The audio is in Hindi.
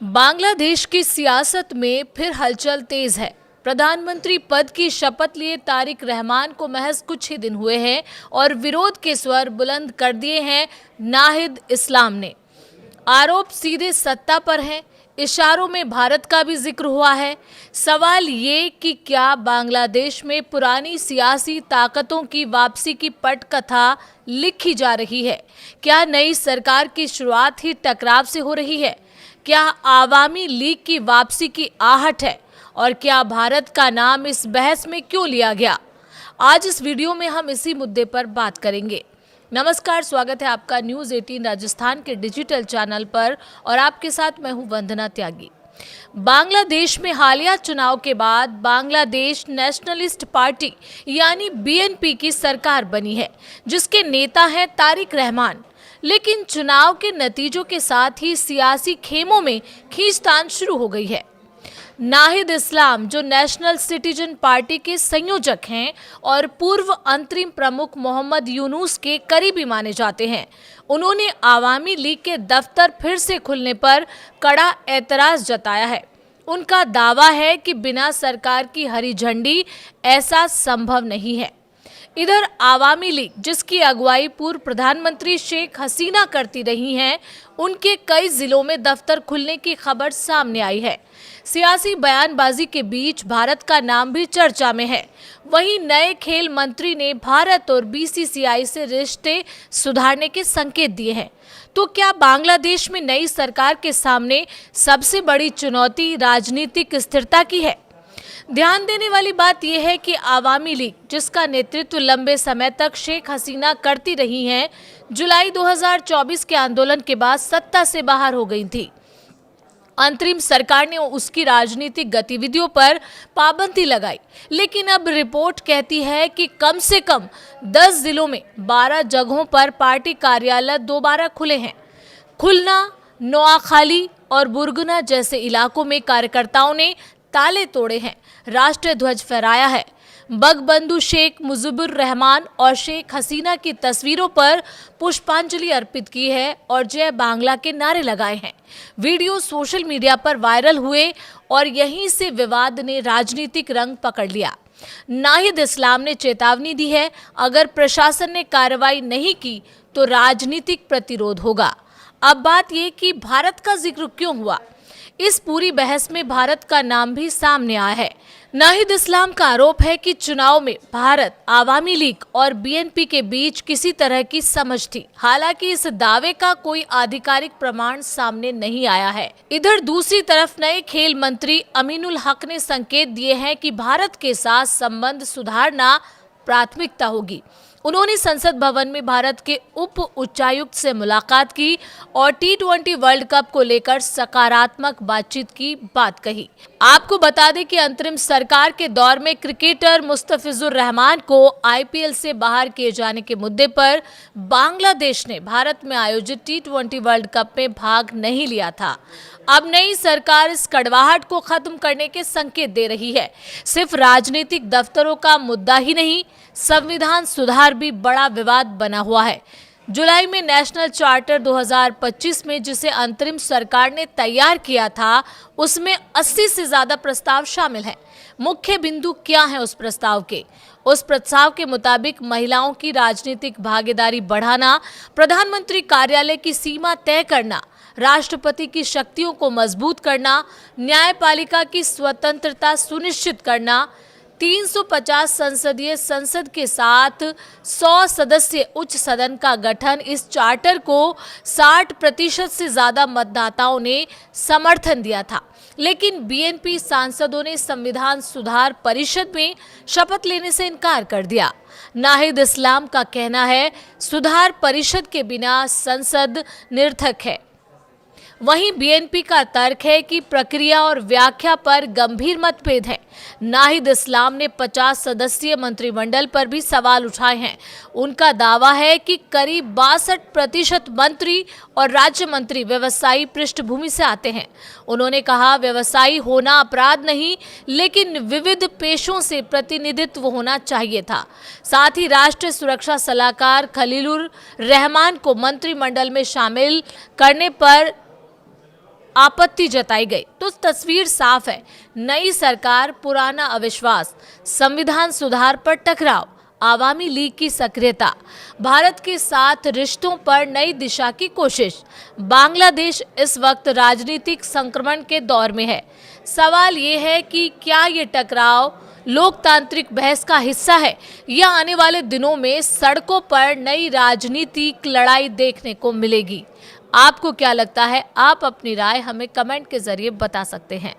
बांग्लादेश की सियासत में फिर हलचल तेज है। प्रधानमंत्री पद की शपथ लिए तारिक रहमान को महज कुछ ही दिन हुए हैं और विरोध के स्वर बुलंद कर दिए हैं नाहिद इस्लाम ने। आरोप सीधे सत्ता पर हैं, इशारों में भारत का भी जिक्र हुआ है। सवाल ये कि क्या बांग्लादेश में पुरानी सियासी ताकतों की वापसी की पटकथा लिखी जा रही है? क्या नई सरकार की शुरुआत ही टकराव से हो रही है? क्या आवामी लीग की वापसी की आहट है? और क्या भारत का नाम इस बहस में क्यों लिया गया? आज इस वीडियो में हम इसी मुद्दे पर बात करेंगे। नमस्कार, स्वागत है आपका न्यूज़ 18 राजस्थान के डिजिटल चैनल पर और आपके साथ मैं हूं वंदना त्यागी। बांग्लादेश में हालिया चुनाव के बाद बांग्लादेश नेशनलिस्ट पार्टी यानी बीएनपी की सरकार बनी है, जिसके नेता हैं तारिक रहमान। लेकिन चुनाव के नतीजों के साथ ही सियासी खेमों में खींचतान शुरू हो गई है। नाहिद इस्लाम, जो नेशनल सिटीजन पार्टी के संयोजक हैं और पूर्व अंतरिम प्रमुख मोहम्मद यूनुस के करीबी माने जाते हैं, उन्होंने आवामी लीग के दफ्तर फिर से खुलने पर कड़ा एतराज जताया है। उनका दावा है कि बिना सरकार की हरी झंडी ऐसा संभव नहीं है। इधर आवामी लीग, जिसकी अगुवाई पूर्व प्रधानमंत्री शेख हसीना करती रही हैं, उनके कई जिलों में दफ्तर खुलने की खबर सामने आई है। सियासी बयानबाजी के बीच भारत का नाम भी चर्चा में है। वहीं नए खेल मंत्री ने भारत और बीसीसीआई से रिश्ते सुधारने के संकेत दिए हैं। तो क्या बांग्लादेश में नई सरकार के सामने सबसे बड़ी चुनौती राजनीतिक स्थिरता की है? ध्यान देने वाली बात यह है कि आवामी लीग, जिसका नेतृत्व लंबे समय तक शेख हसीना करती रही हैं, जुलाई 2024 के आंदोलन के बाद सत्ता से बाहर हो गई थी। अंतरिम सरकार ने उसकी राजनीतिक गतिविधियों पर पाबंदी लगाई, लेकिन अब रिपोर्ट कहती है कि कम से कम 10 जिलों में 12 जगहों पर पार्टी कार्यालय दोबारा खुले हैं। खुलना, नोआखाली और बुरगुना जैसे इलाकों में कार्यकर्ताओं ने ताले तोड़े हैं, राष्ट्रीय ध्वज फहराया है, बंगबंधु शेख मुजीबुर रहमान और शेख हसीना की तस्वीरों पर पुष्पांजलि अर्पित की है और जय बांग्ला के नारे लगाए हैं। वीडियो सोशल मीडिया पर वायरल हुए और यहीं से विवाद ने राजनीतिक रंग पकड़ लिया। नाहिद इस्लाम ने चेतावनी दी है, अगर प्रशासन ने कार्रवाई नहीं की तो राजनीतिक प्रतिरोध होगा। अब बात यह कि भारत का जिक्र क्यों हुआ? इस पूरी बहस में भारत का नाम भी सामने आया है। नाहिद इस्लाम का आरोप है कि चुनाव में भारत, आवामी लीग और बीएनपी के बीच किसी तरह की समझ थी। हालांकि इस दावे का कोई आधिकारिक प्रमाण सामने नहीं आया है। इधर दूसरी तरफ नए खेल मंत्री अमीनुल हक ने संकेत दिए हैं कि भारत के साथ संबंध सुधारना प्राथमिकता होगी। उन्होंने संसद भवन में भारत के उप उच्चायुक्त से मुलाकात की और T20 वर्ल्ड कप को लेकर सकारात्मक बातचीत की बात कही। आपको बता दें कि अंतरिम सरकार के दौर में क्रिकेटर मुस्तफिजुर रहमान को आईपीएल से बाहर किए जाने के मुद्दे पर बांग्लादेश ने भारत में आयोजित T20 वर्ल्ड कप में भाग नहीं लिया था। अब नई सरकार इस कड़वाहट को खत्म करने के संकेत दे रही है। सिर्फ राजनीतिक दफ्तरों का मुद्दा ही नहीं, संविधान सुधार भी बड़ा विवाद बना हुआ है। जुलाई में नेशनल चार्टर 2025 में, जिसे अंतरिम सरकार ने तैयार किया था, उसमें 80 से ज्यादा प्रस्ताव शामिल हैं। मुख्य बिंदु क्या है उस प्रस्ताव के? उस प्रस्ताव के मुताबिक महिलाओं की राजनीतिक भागीदारी बढ़ाना, प्रधानमंत्री कार्यालय की सीमा तय करना, राष्ट्रपति की शक्तियों को मजबूत करना, न्यायपालिका की स्वतंत्रता सुनिश्चित करना, 350 संसदीय संसद के साथ 100 सदस्य उच्च सदन का गठन। इस चार्टर को 60% से ज्यादा मतदाताओं ने समर्थन दिया था, लेकिन बीएनपी सांसदों ने संविधान सुधार परिषद में शपथ लेने से इनकार कर दिया। नाहिद इस्लाम का कहना है, सुधार परिषद के बिना संसद निरर्थक है। वहीं बीएनपी का तर्क है कि प्रक्रिया और व्याख्या पर गंभीर मतभेद है। नाहिद इस्लाम ने 50 सदस्यीय मंत्रिमंडल पर भी सवाल उठाए हैं। उनका दावा है कि करीब 62% मंत्री और राज्य मंत्री व्यवसायी पृष्ठभूमि से आते हैं। उन्होंने कहा, व्यवसायी होना अपराध नहीं, लेकिन विविध पेशों से प्रतिनिधित्व होना चाहिए था। साथ ही राष्ट्रीय सुरक्षा सलाहकार खलीलुर रहमान को मंत्रिमंडल में शामिल करने पर आपत्ति जताई गई। तो तस्वीर साफ है, नई सरकार, पुराना अविश्वास, संविधान सुधार पर टकराव, आवामी लीग की सक्रियता, भारत के साथ रिश्तों पर नई दिशा की कोशिश। बांग्लादेश इस वक्त राजनीतिक संक्रमण के दौर में है। सवाल ये है कि क्या ये टकराव लोकतांत्रिक बहस का हिस्सा है या आने वाले दिनों में सड़कों पर नई राजनीतिक लड़ाई देखने को मिलेगी। आपको क्या लगता है? आप अपनी राय हमें कमेंट के जरिए बता सकते हैं।